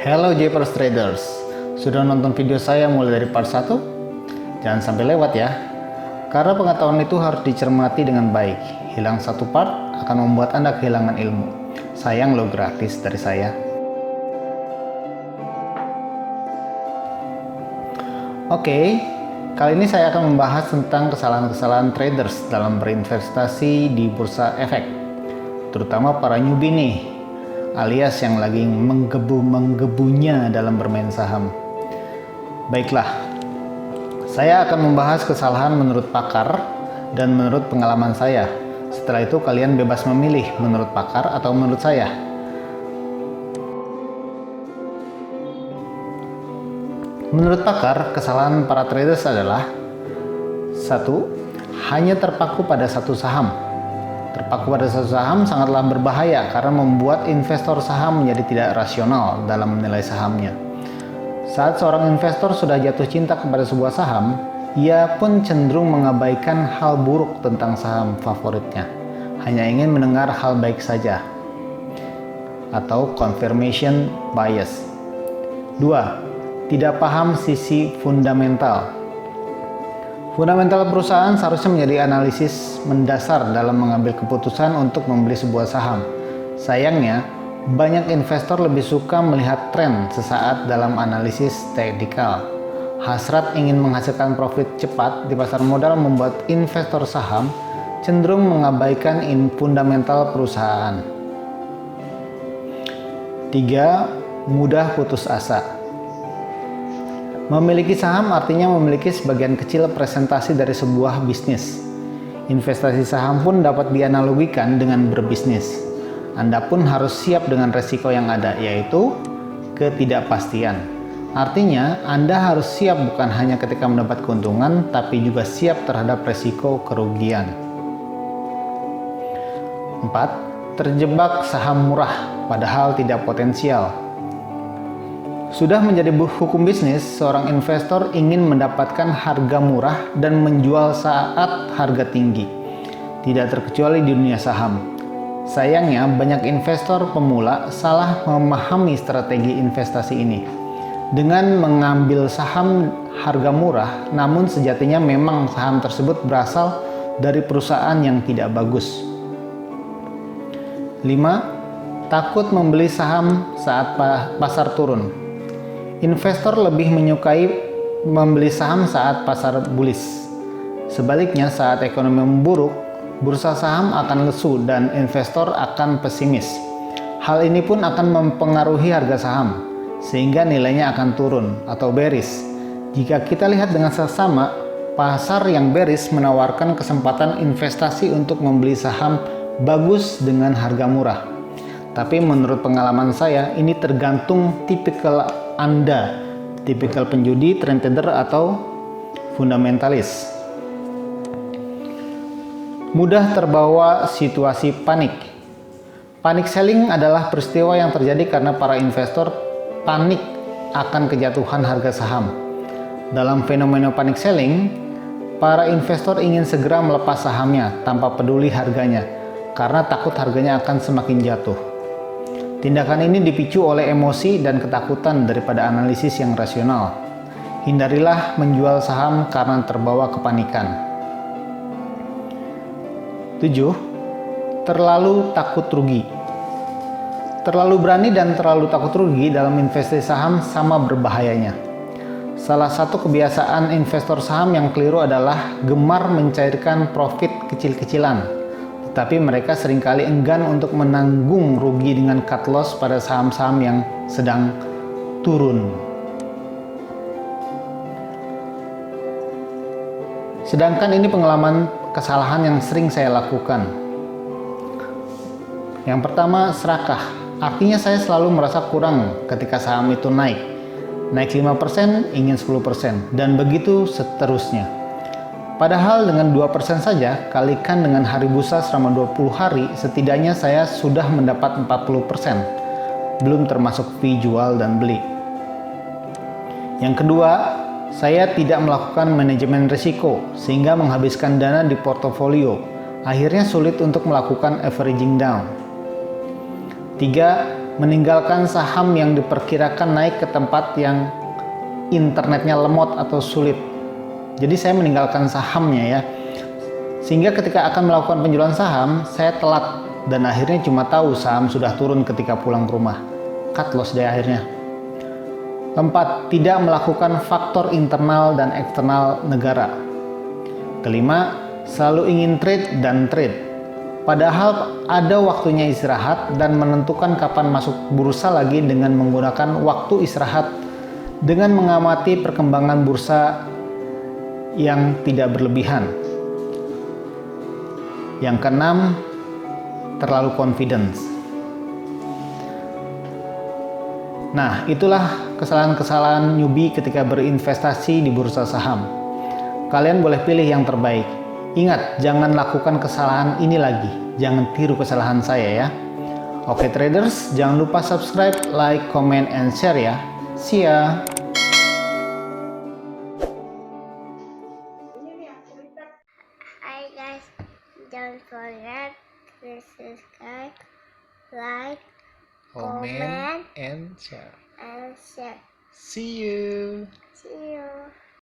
Hello Japers Traders, sudah nonton video saya mulai dari part 1? Jangan sampai lewat ya, karena pengetahuan itu harus dicermati dengan baik. Hilang satu part akan membuat Anda kehilangan ilmu. Sayang lo, gratis dari saya. Oke, kali ini saya akan membahas tentang kesalahan-kesalahan traders dalam berinvestasi di bursa efek, terutama para newbie nih, alias yang lagi menggebu-menggebunya dalam bermain saham. Baiklah, saya akan membahas kesalahan menurut pakar dan menurut pengalaman saya. Setelah itu kalian bebas memilih menurut pakar atau menurut saya. Menurut pakar, kesalahan para traders adalah 1. Hanya terpaku pada satu saham. Terpaku pada satu saham sangatlah berbahaya karena membuat investor saham menjadi tidak rasional dalam menilai sahamnya. Saat seorang investor sudah jatuh cinta kepada sebuah saham, ia pun cenderung mengabaikan hal buruk tentang saham favoritnya, hanya ingin mendengar hal baik saja, atau confirmation bias. 2. Tidak paham sisi fundamental. Fundamental perusahaan seharusnya menjadi analisis mendasar dalam mengambil keputusan untuk membeli sebuah saham. Sayangnya, banyak investor lebih suka melihat tren sesaat dalam analisis teknikal. Hasrat ingin menghasilkan profit cepat di pasar modal membuat investor saham cenderung mengabaikan fundamental perusahaan. 3. Mudah putus asa. Memiliki saham artinya memiliki sebagian kecil presentasi dari sebuah bisnis. Investasi saham pun dapat dianalogikan dengan berbisnis. Anda pun harus siap dengan resiko yang ada, yaitu ketidakpastian. Artinya, Anda harus siap bukan hanya ketika mendapat keuntungan, tapi juga siap terhadap resiko kerugian. 4. Terjebak saham murah, padahal tidak potensial. Sudah menjadi hukum bisnis, seorang investor ingin mendapatkan harga murah dan menjual saat harga tinggi. Tidak terkecuali di dunia saham. Sayangnya, banyak investor pemula salah memahami strategi investasi ini. Dengan mengambil saham harga murah, namun sejatinya memang saham tersebut berasal dari perusahaan yang tidak bagus. 5. Takut membeli saham saat pasar turun. Investor lebih menyukai membeli saham saat pasar bullish. Sebaliknya, saat ekonomi memburuk, bursa saham akan lesu dan investor akan pesimis. Hal ini pun akan mempengaruhi harga saham, sehingga nilainya akan turun atau bearish. Jika kita lihat dengan seksama, pasar yang bearish menawarkan kesempatan investasi untuk membeli saham bagus dengan harga murah. Tapi menurut pengalaman saya, ini tergantung tipikal Anda, tipikal penjudi, trend trader, atau fundamentalis. Mudah terbawa situasi panik. Panic selling adalah peristiwa yang terjadi karena para investor panik akan kejatuhan harga saham. Dalam fenomena panic selling, para investor ingin segera melepas sahamnya tanpa peduli harganya, karena takut harganya akan semakin jatuh. Tindakan ini dipicu oleh emosi dan ketakutan daripada analisis yang rasional. Hindarilah menjual saham karena terbawa kepanikan. 7. Terlalu takut rugi. Terlalu berani dan terlalu takut rugi dalam investasi saham sama berbahayanya. Salah satu kebiasaan investor saham yang keliru adalah gemar mencairkan profit kecil-kecilan. Tetapi mereka seringkali enggan untuk menanggung rugi dengan cut loss pada saham-saham yang sedang turun. Sedangkan ini pengalaman kesalahan yang sering saya lakukan. Yang pertama, serakah. Artinya saya selalu merasa kurang ketika saham itu naik. Naik 5%, ingin 10%, dan begitu seterusnya. Padahal dengan 2% saja, kalikan dengan hari bursa selama 20 hari, setidaknya saya sudah mendapat 40%. Belum termasuk fee jual dan beli. Yang kedua, saya tidak melakukan manajemen risiko, sehingga menghabiskan dana di portofolio. Akhirnya sulit untuk melakukan averaging down. 3. meninggalkan saham yang diperkirakan naik ke tempat yang internetnya lemot atau sulit. Jadi saya meninggalkan sahamnya ya. Sehingga ketika akan melakukan penjualan saham, saya telat dan akhirnya cuma tahu saham sudah turun ketika pulang ke rumah. Cut loss deh akhirnya. Keempat, tidak melakukan faktor internal dan eksternal negara. Kelima, selalu ingin trade dan trade. Padahal ada waktunya istirahat dan menentukan kapan masuk bursa lagi dengan menggunakan waktu istirahat dengan mengamati perkembangan bursa yang tidak berlebihan. Yang keenam, terlalu confidence. Nah, itulah kesalahan-kesalahan newbie ketika berinvestasi di bursa saham. Kalian boleh pilih yang terbaik. Ingat, jangan lakukan kesalahan ini lagi. Jangan tiru kesalahan saya ya. Oke traders, jangan lupa subscribe, like, comment, and share ya. See ya. Hi guys, don't forget to subscribe, like, comment, and share. and share. See you. See you.